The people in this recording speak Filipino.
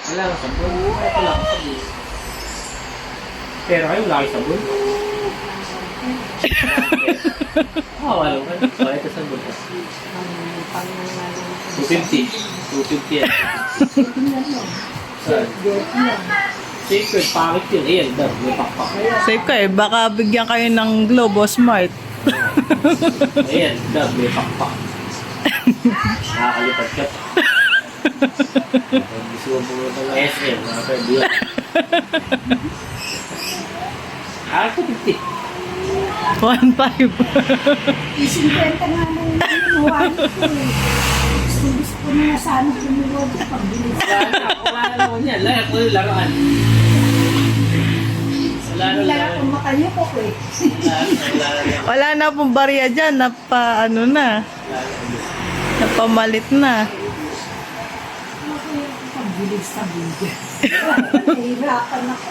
Wala kang sabon. Ito lang ang sabon. Pero kayo wala kayo sabon. Wala ka. So, ito sabon ka. 250. 250 yan. Saan? Secret, pangit yun. Ayan, dab, may pakpak. Safe ka eh. Baka bigyan kayo ng Globo Smart. Ayan, dab, may pakpak. Nakakalipad ka pa. Gusto mo pumunta ng SM, mga pwede yan. Ako 50. 1.5. Isikwenta nga nung inuwan ko eh. Gusto ko na sana kumuha sa pagbilis. Wala na naman yan. Lahat ko yung laruan. Wala na Wala naman. akong makayuko ko eh. Wala na pong barya dyan. Ano na. Napamalit na. Pagbilis sa bigyan. Nahirapan ako.